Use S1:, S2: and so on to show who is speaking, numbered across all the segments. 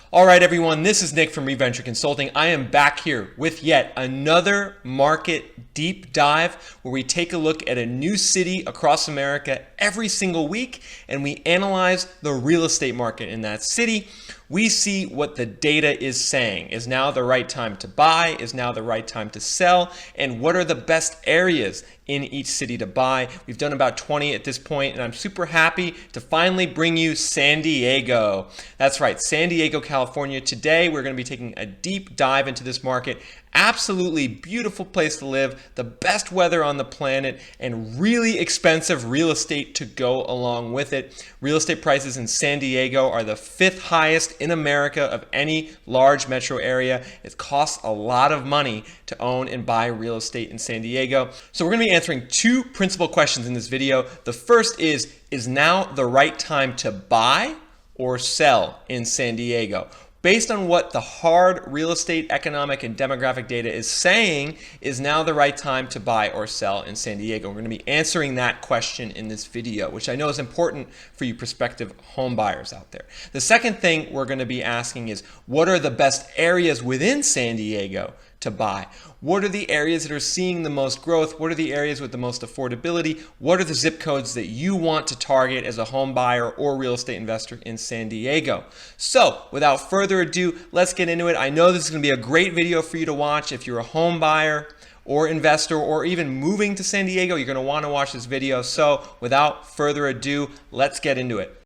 S1: All right, everyone, this is Nick from ReVenture Consulting. I am back here with yet another market deep dive where we take a look at a new city across America every single week and we analyze the real estate market in that city. We see what the data is saying. Is now the right time to buy? Is now the right time to sell? And what are the best areas in each city to buy? We've done about 20 at this point, and I'm super happy to finally bring you San Diego. That's right, San Diego, California. Today, we're going to be taking a deep dive into this market. Absolutely beautiful place to live, the best weather on the planet, and really expensive real estate to go along with it. Real estate prices in San Diego are the 5th highest in America of any large metro area. It costs a lot of money to own and buy real estate in San Diego. So we're going to be answering two principal questions in this video. The first is now the right time to buy or sell in San Diego? Based on what the hard real estate, economic, and demographic data is saying, is now the right time to buy or sell in San Diego? We're going to be answering that question in this video, which I know is important for you prospective home buyers out there. The second thing we're going to be asking is, what are the best areas within San Diego to buy? What are the areas that are seeing the most growth? What are the areas with the most affordability? What are the zip codes that you want to target as a home buyer or real estate investor in San Diego? So without further ado, let's get into it. I know this is going to be a great video for you to watch. If you're a home buyer or investor or even moving to San Diego, you're going to want to watch this video. So without further ado, let's get into it.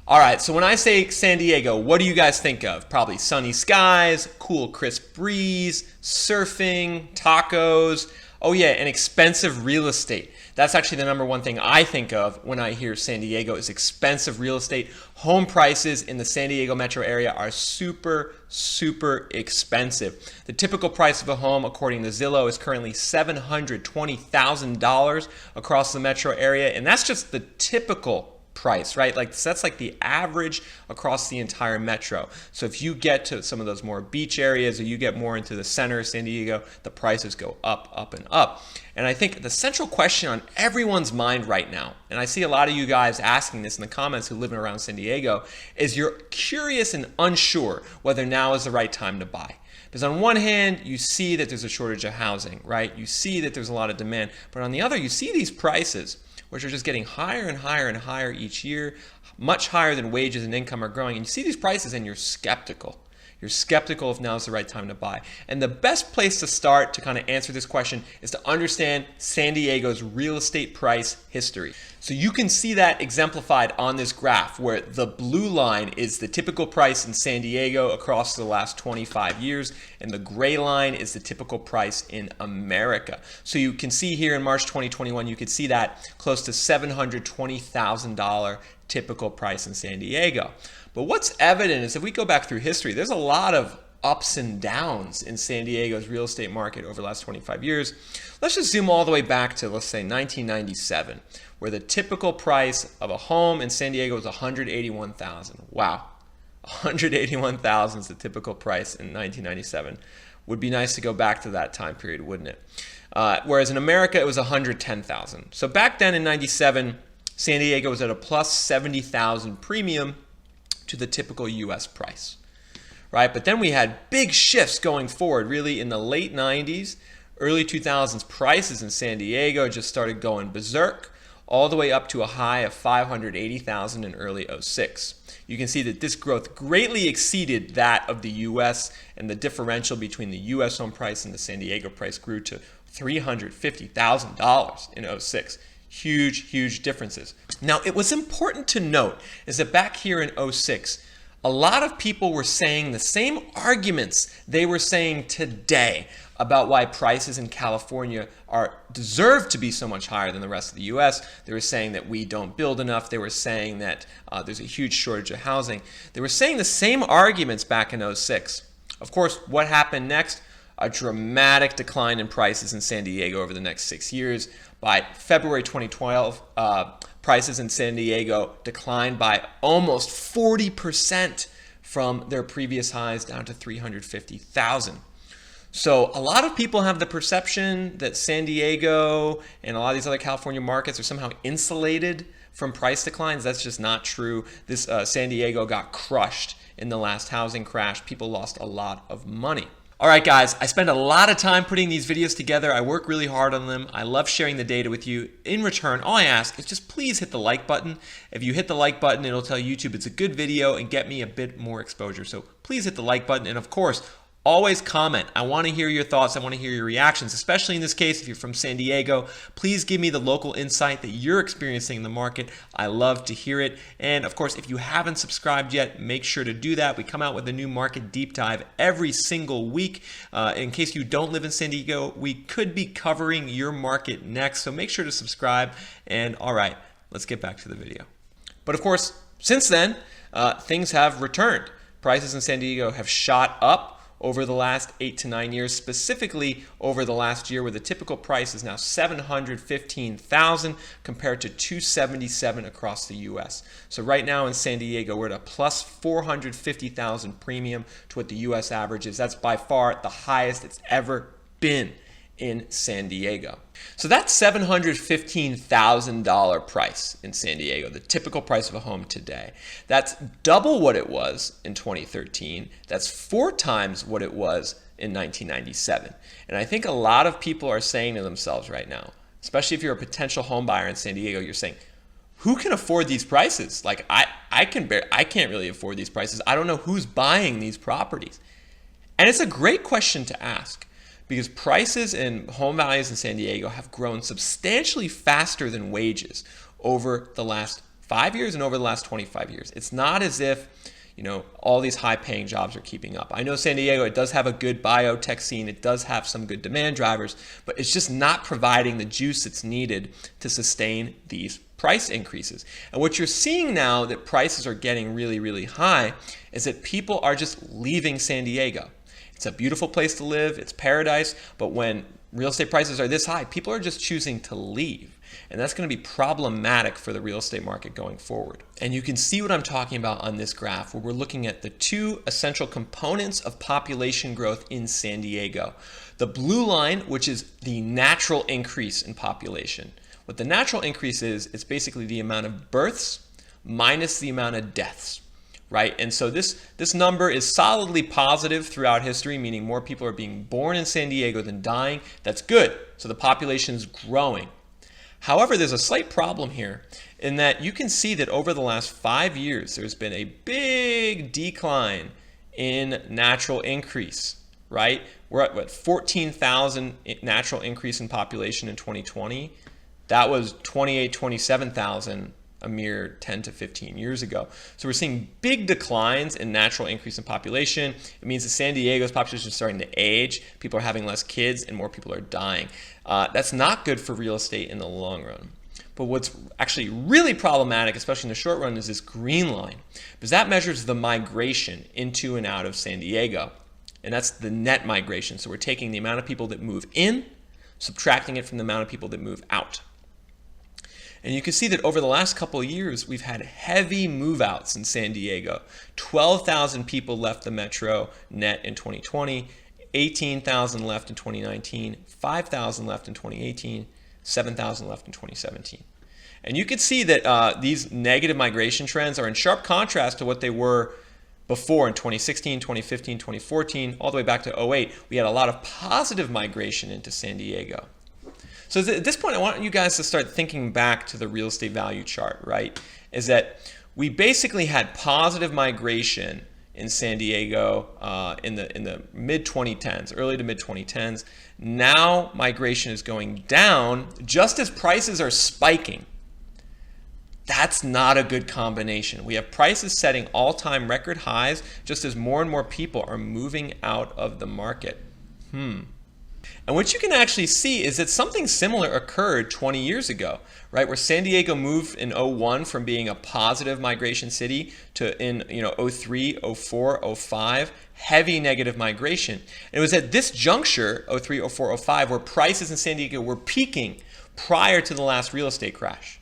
S1: All right, so when I say San Diego, what do you guys think of? Probably sunny skies, cool crisp breeze, surfing, tacos. Oh yeah, and expensive real estate. That's actually the number one thing I think of when I hear San Diego is expensive real estate. Home prices in the San Diego metro area are super expensive. The typical price of a home, according to Zillow, is currently $720,000 across the metro area, and that's just the typical price, right? Like that's like the average across the entire metro. So if you get to some of those more beach areas or you get more into the center of San Diego, the prices go up and up. And I think the central question on everyone's mind right now, and I see a lot of you guys asking this in the comments who live around San Diego, is you're curious and unsure whether now is the right time to buy. Because on one hand, you see that there's a shortage of housing, right? You see that there's a lot of demand, but on the other, you see these prices which are just getting higher and higher each year, much higher than wages and income are growing. And you see these prices and you're skeptical. You're skeptical if now is the right time to buy. And the best place to start to kind of answer this question is to understand San Diego's real estate price history. So you can see that exemplified on this graph where the blue line is the typical price in San Diego across the last 25 years, and the gray line is the typical price in America. So you can see here in March 2021, you could see that close to $720,000 typical price in San Diego. But what's evident is if we go back through history, there's a lot of ups and downs in San Diego's real estate market over the last 25 years. Let's just zoom all the way back to, let's say, 1997, where the typical price of a home in San Diego was $181,000. Wow, $181,000 is the typical price in 1997. Would be nice to go back to that time period, wouldn't it? Whereas in America, it was $110,000. So back then in 97, San Diego was at a plus 70,000 premium to the typical US price, right? But then we had big shifts going forward, really in the late 90s, early 2000s, prices in San Diego just started going berserk, all the way up to a high of 580,000 in early 06. You can see that this growth greatly exceeded that of the US, and the differential between the US home price and the San Diego price grew to $350,000 in 06. Huge differences. Now, it was important to note is that back here in 06, a lot of people were saying the same arguments they were saying today about why prices in California deserve to be so much higher than the rest of the US. They were saying that we don't build enough. They were saying that there's a huge shortage of housing. They were saying the same arguments back in 06. Of course, what happened next? A dramatic decline in prices in San Diego over the next 6 years. By February 2012, prices in San Diego declined by almost 40% from their previous highs down to $350,000. So a lot of people have the perception that San Diego and a lot of these other California markets are somehow insulated from price declines. That's just not true. This San Diego got crushed in the last housing crash. People lost a lot of money. All right, guys, I spend a lot of time putting these videos together. I work really hard on them. I love sharing the data with you. In return, all I ask is just please hit the like button. If you hit the like button, it'll tell YouTube it's a good video and get me a bit more exposure. So please hit the like button. And of course, always comment. I want to hear your thoughts. I want to hear your reactions, especially in this case, if you're from San Diego. Please give me the local insight that you're experiencing in the market. I love to hear it. And of course, if you haven't subscribed yet, make sure to do that. We come out with a new market deep dive every single week. In case you don't live in San Diego, we could be covering your market next. So make sure to subscribe. And all right, let's get back to the video. But of course, since then, things have returned. Prices in San Diego have shot up over the last 8 to 9 years, specifically over the last year, where the typical price is now $715,000 compared to $277,000 across the US. So right now in San Diego, we're at a plus $450,000 premium to what the US average is. That's by far the highest it's ever been in San Diego. So that's $715,000 price in San Diego, the typical price of a home today. That's double what it was in 2013. That's 4 times what it was in 1997. And I think a lot of people are saying to themselves right now, especially if you're a potential home buyer in San Diego, you're saying, who can afford these prices? Like I can't really afford these prices. I don't know who's buying these properties. And it's a great question to ask, because prices and home values in San Diego have grown substantially faster than wages over the last 5 years and over the last 25 years. It's not as if, all these high-paying jobs are keeping up. I know San Diego, it does have a good biotech scene. It does have some good demand drivers, but it's just not providing the juice that's needed to sustain these price increases. And what you're seeing now that prices are getting really, really high is that people are just leaving San Diego. It's a beautiful place to live, it's paradise, but when real estate prices are this high, people are just choosing to leave. And that's going to be problematic for the real estate market going forward. And you can see what I'm talking about on this graph, where we're looking at the 2 essential components of population growth in San Diego. The blue line, which is the natural increase in population. What the natural increase is, it's basically the amount of births minus the amount of deaths. Right? And so this number is solidly positive throughout history, meaning more people are being born in San Diego than dying. That's good. So the population is growing. However, there's a slight problem here in that you can see that over the last 5 years, there's been a big decline in natural increase, right? We're at what, 14,000 natural increase in population in 2020. That was 27,000 a mere 10 to 15 years ago. So we're seeing big declines in natural increase in population. It means that San Diego's population is starting to age. People are having less kids and more people are dying. That's not good for real estate in the long run. But what's actually really problematic, especially in the short run, is this green line, because that measures the migration into and out of San Diego. And that's the net migration. So we're taking the amount of people that move in, subtracting it from the amount of people that move out. And you can see that over the last couple of years, we've had heavy move-outs in San Diego. 12,000 people left the metro net in 2020, 18,000 left in 2019, 5,000 left in 2018, 7,000 left in 2017. And you can see that these negative migration trends are in sharp contrast to what they were before in 2016, 2015, 2014, all the way back to 2008. We had a lot of positive migration into San Diego. So at this point, I want you guys to start thinking back to the real estate value chart, right? Is that we basically had positive migration in San Diego in the mid-2010s, early to mid-2010s. Now migration is going down just as prices are spiking. That's not a good combination. We have prices setting all-time record highs just as more and more people are moving out of the market. And what you can actually see is that something similar occurred 20 years ago, right? Where San Diego moved in 2001 from being a positive migration city to in 2003, 2004, 2005, heavy negative migration. And it was at this juncture, 2003, 2004, 2005, where prices in San Diego were peaking prior to the last real estate crash.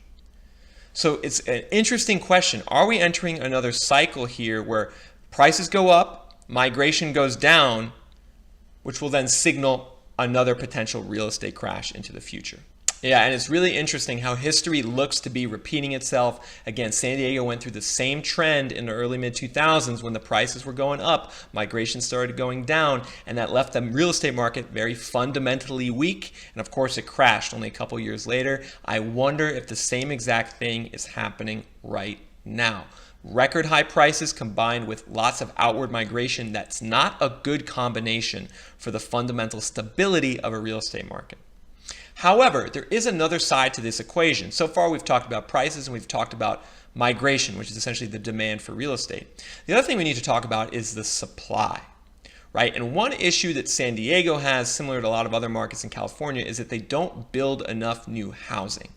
S1: So it's an interesting question. Are we entering another cycle here where prices go up, migration goes down, which will then signal another potential real estate crash into the future. Yeah, and it's really interesting how history looks to be repeating itself. Again, San Diego went through the same trend in the early mid-2000s when the prices were going up, migration started going down, and that left the real estate market very fundamentally weak. And of course, it crashed only a couple years later. I wonder if the same exact thing is happening right now. Record high prices combined with lots of outward migration, that's not a good combination for the fundamental stability of a real estate market. However, there is another side to this equation. So far, we've talked about prices and we've talked about migration, which is essentially the demand for real estate. The other thing we need to talk about is the supply, right? And one issue that San Diego has, similar to a lot of other markets in California, is that they don't build enough new housing,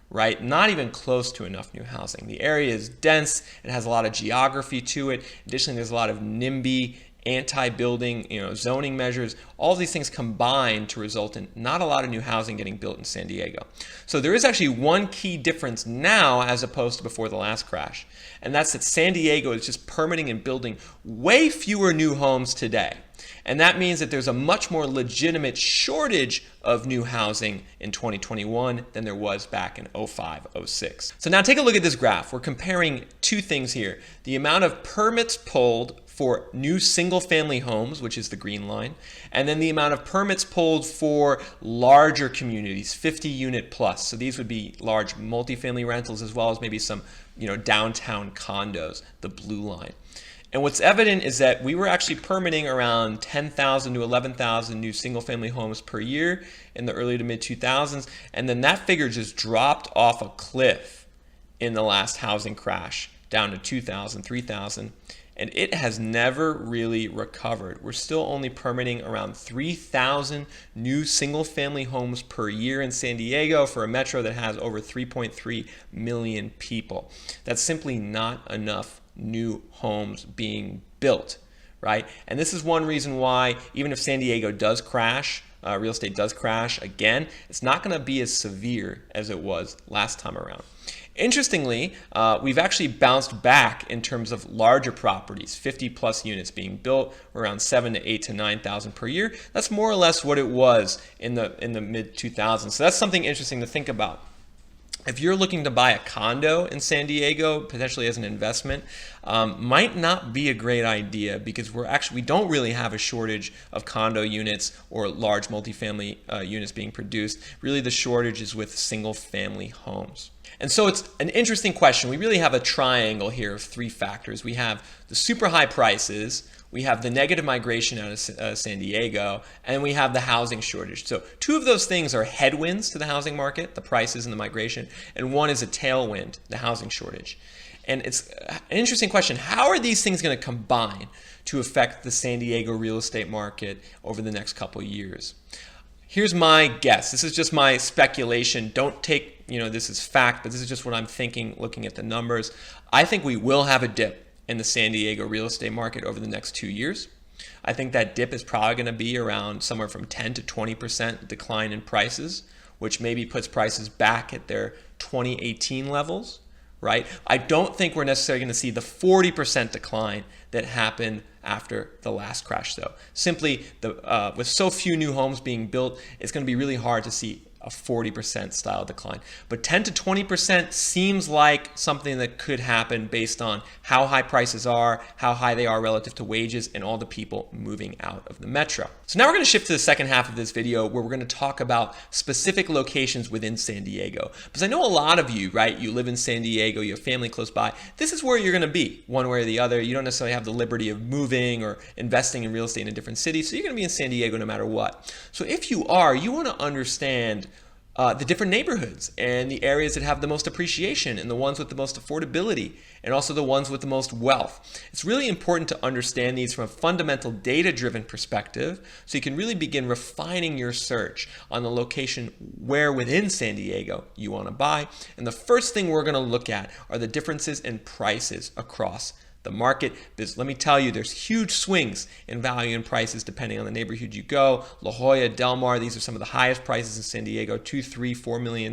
S1: right? Not even close to enough new housing. The area is dense, it has a lot of geography to it. Additionally, there's a lot of NIMBY, anti-building, zoning measures. All these things combine to result in not a lot of new housing getting built in San Diego. So there is actually one key difference now as opposed to before the last crash, and that's that San Diego is just permitting and building way fewer new homes today. And that means that there's a much more legitimate shortage of new housing in 2021 than there was back in 05, 06. So now take a look at this graph. We're comparing two things here. The amount of permits pulled for new single-family homes, which is the green line, and then the amount of permits pulled for larger communities, 50-unit plus. So these would be large multifamily rentals as well as maybe some, downtown condos, the blue line. And what's evident is that we were actually permitting around 10,000 to 11,000 new single-family homes per year in the early to mid-2000s, and then that figure just dropped off a cliff in the last housing crash, down to 2,000, 3,000. And it has never really recovered. We're still only permitting around 3,000 new single-family homes per year in San Diego for a metro that has over 3.3 million people. That's simply not enough new homes being built, right? And this is one reason why, even if San Diego does crash, real estate does crash again, it's not going to be as severe as it was last time around. Interestingly, we've actually bounced back in terms of larger properties, 50 plus units being built, around 7 to 8 to 9,000 per year. That's more or less what it was in the mid 2000s. So that's something interesting to think about. If you're looking to buy a condo in San Diego, potentially as an investment, might not be a great idea because we don't really have a shortage of condo units or large multifamily units being produced. Really, the shortage is with single-family homes. And so it's an interesting question. We really have a triangle here of three factors. We have the super high prices, we have the negative migration out of San Diego, and we have the housing shortage. So two of those things are headwinds to the housing market, the prices and the migration, and one is a tailwind, the housing shortage. And it's an interesting question. How are these things going to combine to affect the San Diego real estate market over the next couple of years? Here's my guess. This is just my speculation. Don't take, this is fact, but this is just what I'm thinking looking at the numbers. I think we will have a dip in the San Diego real estate market over the next 2 years. I think that dip is probably going to be around somewhere from 10 to 20% decline in prices, which maybe puts prices back at their 2018 levels, right? I don't think we're necessarily going to see the 40% decline that happened after the last crash, though. Simply, with so few new homes being built, it's going to be really hard to see a 40% style decline. But 10 to 20% seems like something that could happen based on how high prices are, how high they are relative to wages, and all the people moving out of the metro. So now we're going to shift to the second half of this video where we're going to talk about specific locations within San Diego. Because I know a lot of you, right, you live in San Diego, you have family close by. This is where you're going to be, one way or the other. You don't necessarily have the liberty of moving or investing in real estate in a different city, so you're going to be in San Diego no matter what. So if you are, you want to understand the different neighborhoods and the areas that have the most appreciation and the ones with the most affordability and also the ones with the most wealth. It's really important to understand these from a fundamental data-driven perspective so you can really begin refining your search on the location where within San Diego you want to buy. And the first thing we're going to look at are the differences in prices across the market. Because let me tell you, there's huge swings in value and prices depending on the neighborhood you go. La Jolla, Del Mar, these are some of the highest prices in San Diego, $2, $3, $4 million.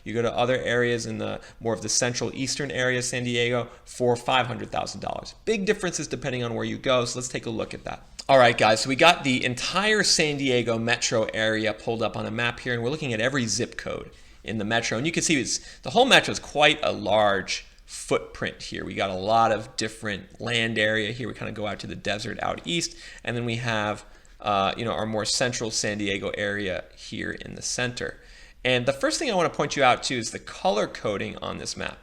S1: You go to other areas in the more of the central eastern area of San Diego, $400,000, $500,000. Big differences depending on where you go, so let's take a look at that. All right, guys, so we got the entire San Diego metro area pulled up on a map here, and we're looking at every zip code in the metro. And you can see the whole metro is quite a large footprint here. We got a lot of different land area here. We kind of go out to the desert out east, and then we have our more central San Diego area here in the center. And the first thing I want to point you out to is the color coding on this map.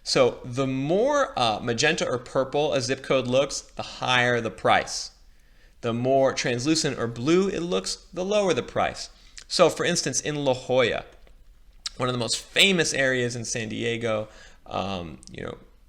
S1: So the more magenta or purple a zip code looks, the higher the price. The more translucent or blue it looks, the lower the price. So for instance, in La Jolla, one of the most famous areas in San Diego,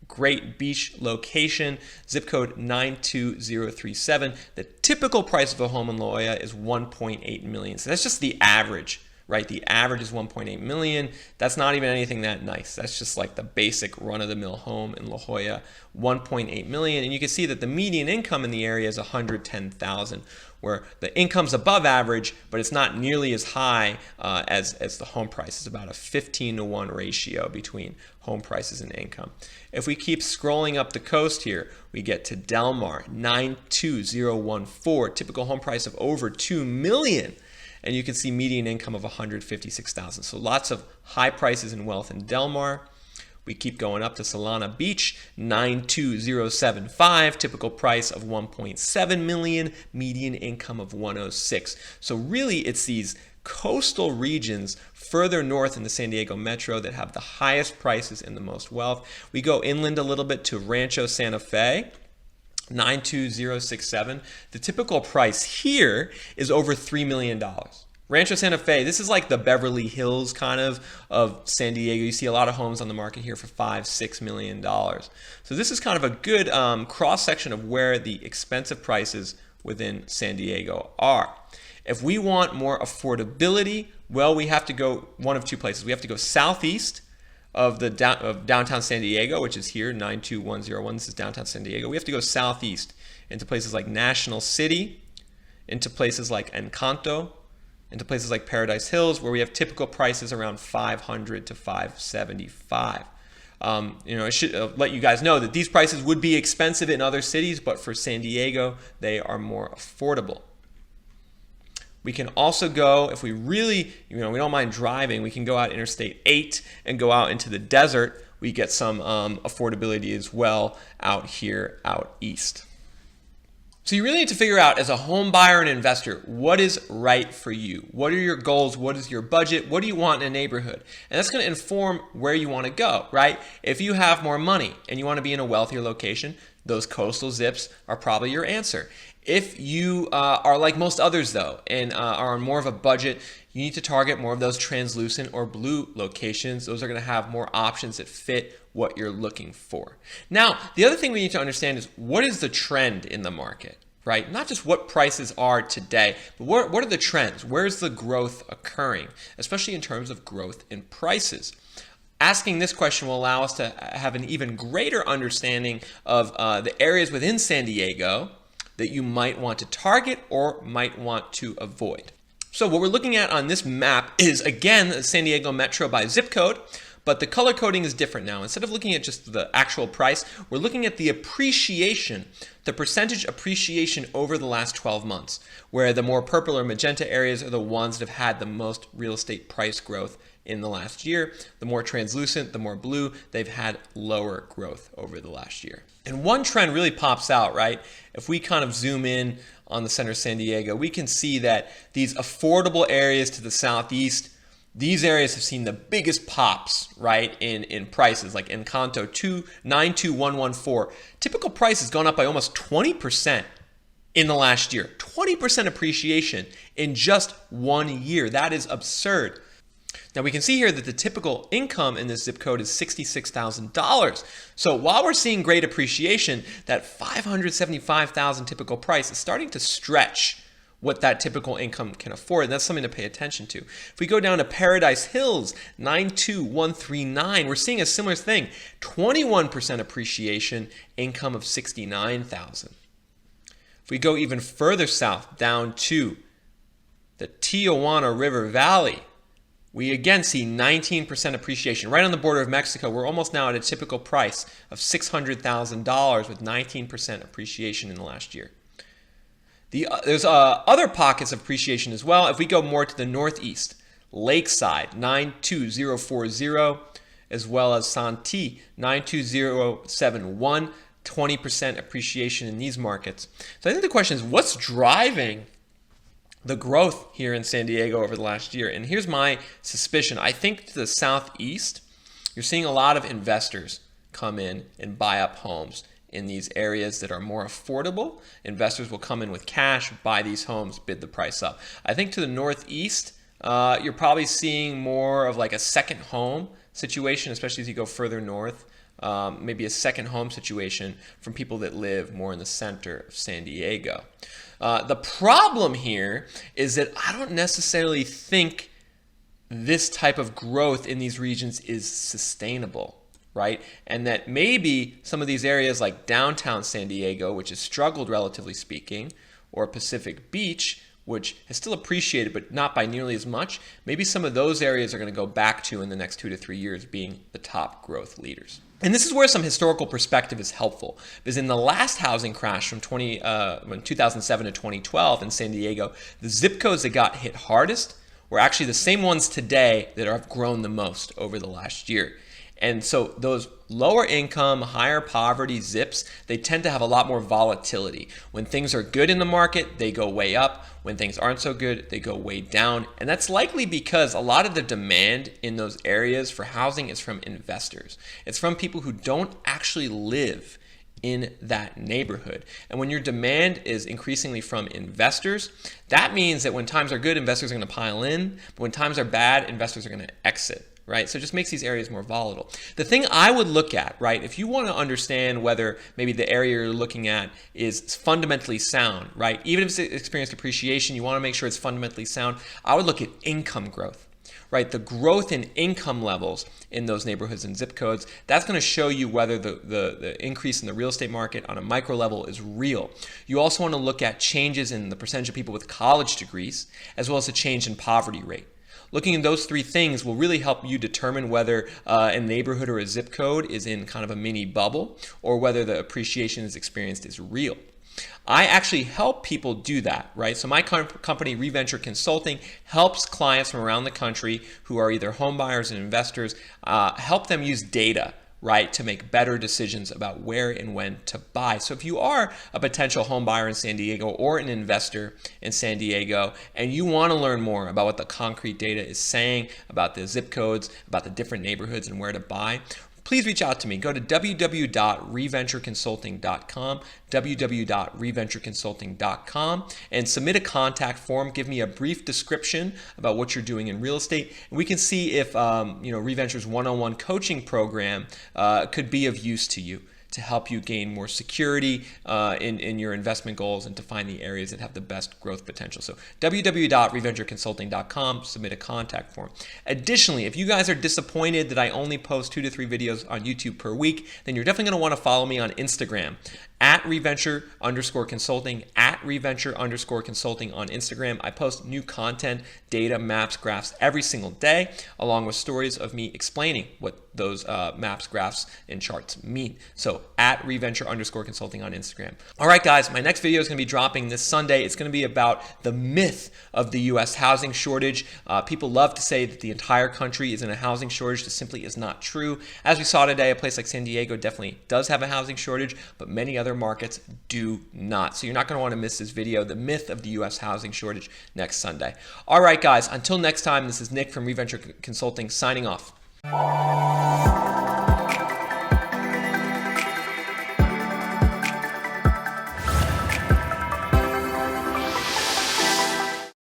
S1: great beach location, zip code 92037. The typical price of a home in La Jolla is 1.8 million. So that's just the average, right? The average is 1.8 million. That's not even anything that nice. That's just like the basic run-of-the-mill home in La Jolla, 1.8 million. And you can see that the median income in the area is 110,000, where the income's above average, but it's not nearly as high as the home price. It's about a 15-to-1 ratio between home prices and income. If we keep scrolling up the coast here, we get to Del Mar, 92014, typical home price of over 2 million. And you can see median income of 156,000. So lots of high prices and wealth in Del Mar. We keep going up to Solana Beach, 92075, typical price of 1.7 million, median income of 106. So really it's these coastal regions further north in the San Diego metro that have the highest prices and the most wealth. We go inland a little bit to Rancho Santa Fe, 92067. The typical price here is over $3 million. Rancho Santa Fe, this is like the Beverly Hills kind of San Diego. You see a lot of homes on the market here for $5-6 million. So this is kind of a good cross-section of where the expensive prices within San Diego are. If we want more affordability, well, we have to go one of two places. We have to go southeast of downtown San Diego, which is here, 92101. This is downtown San Diego. We have to go southeast into places like National City, into places like Encanto, into places like Paradise Hills, where we have typical prices around 500 to 575. I should let you guys know that these prices would be expensive in other cities, but for San Diego, they are more affordable. We can also go, if we really, we don't mind driving, we can go out Interstate 8 and go out into the desert. We get some affordability as well out here, out east. So you really need to figure out, as a home buyer and investor, what is right for you? What are your goals? What is your budget? What do you want in a neighborhood? And that's going to inform where you want to go, right? If you have more money and you want to be in a wealthier location, those coastal zips are probably your answer. If you are like most others, though, and are on more of a budget, you need to target more of those translucent or blue locations. Those are going to have more options that fit what you're looking for. Now, the other thing we need to understand is, what is the trend in the market, right? Not just what prices are today, but what are the trends? Where's the growth occurring, especially in terms of growth in prices? Asking this question will allow us to have an even greater understanding of the areas within San Diego that you might want to target or might want to avoid. So what we're looking at on this map is, again, the San Diego metro by zip code, but the color coding is different now. Instead of looking at just the actual price, we're looking at the appreciation, the percentage appreciation over the last 12 months, where the more purple or magenta areas are the ones that have had the most real estate price growth in the last year. The more translucent, the more blue, they've had lower growth over the last year. And one trend really pops out, right? If we kind of zoom in on the center of San Diego, we can see that these affordable areas to the southeast, these areas have seen the biggest pops, right, in prices, like Encanto 92114. Typical price has gone up by almost 20% in the last year. 20% appreciation in just 1 year. That is absurd. Now we can see here that the typical income in this zip code is $66,000. So while we're seeing great appreciation, that $575,000 typical price is starting to stretch what that typical income can afford. And that's something to pay attention to. If we go down to Paradise Hills, 92139, we're seeing a similar thing. 21% appreciation, income of $69,000. If we go even further south, down to the Tijuana River Valley, we again see 19% appreciation. Right on the border of Mexico, we're almost now at a typical price of $600,000 with 19% appreciation in the last year. There's other pockets of appreciation as well. If we go more to the northeast, Lakeside 92040, as well as Santee 92071, 20% appreciation in these markets. So I think the question is, what's driving the growth here in San Diego over the last year? And here's my suspicion. I think to the southeast, you're seeing a lot of investors come in and buy up homes in these areas that are more affordable. Investors will come in with cash, buy these homes, bid the price up. I think to the northeast, you're probably seeing more of like a second home situation, especially as you go further north. Maybe a second home situation from people that live more in the center of San Diego. The problem here is that I don't necessarily think this type of growth in these regions is sustainable, right? And that maybe some of these areas like downtown San Diego, which has struggled relatively speaking, or Pacific Beach, which has still appreciated but not by nearly as much, maybe some of those areas are going to go back to in the next 2 to 3 years being the top growth leaders. And this is where some historical perspective is helpful, because in the last housing crash from 2007 to 2012 in San Diego, the zip codes that got hit hardest were actually the same ones today that have grown the most over the last year. And so those lower income, higher poverty zips, they tend to have a lot more volatility. When things are good in the market, they go way up. When things aren't so good, they go way down. And that's likely because a lot of the demand in those areas for housing is from investors. It's from people who don't actually live in that neighborhood. And when your demand is increasingly from investors, that means that when times are good, investors are going to pile in. But when times are bad, investors are going to exit. Right? So it just makes these areas more volatile. The thing I would look at, right, if you want to understand whether maybe the area you're looking at is fundamentally sound, right, even if it's experienced appreciation, you want to make sure it's fundamentally sound, I would look at income growth, right? The growth in income levels in those neighborhoods and zip codes, that's going to show you whether the increase in the real estate market on a micro level is real. You also want to look at changes in the percentage of people with college degrees, as well as a change in poverty rate. Looking at those three things will really help you determine whether a neighborhood or a zip code is in kind of a mini bubble or whether the appreciation is experienced is real. I actually help people do that, right? So my company, Reventure Consulting, helps clients from around the country who are either home buyers and investors, help them use data, right, to make better decisions about where and when to buy. So if you are a potential home buyer in San Diego or an investor in San Diego and you want to learn more about what the concrete data is saying about the zip codes, about the different neighborhoods and where to buy, please reach out to me. Go to www.reventureconsulting.com, www.reventureconsulting.com, and submit a contact form. Give me a brief description about what you're doing in real estate, and we can see if Reventure's one-on-one coaching program could be of use to you to help you gain more security in your investment goals and to find the areas that have the best growth potential. So www.reventureconsulting.com, submit a contact form. Additionally, if you guys are disappointed that I only post 2 to 3 videos on YouTube per week, then you're definitely going to want to follow me on Instagram at Reventure_consulting, at Reventure_consulting on Instagram. I post new content, data, maps, graphs every single day, along with stories of me explaining what those maps, graphs, and charts mean. So at Reventure_consulting on Instagram. All right, guys, my next video is going to be dropping this Sunday. It's going to be about the myth of the U.S. housing shortage. People love to say that the entire country is in a housing shortage. This simply is not true. As we saw today, a place like San Diego definitely does have a housing shortage, but many other markets do not. So you're not going to want to miss this video, The Myth of the U.S. Housing Shortage, next Sunday. All right, guys, until next time, this is Nick from Reventure Consulting signing off.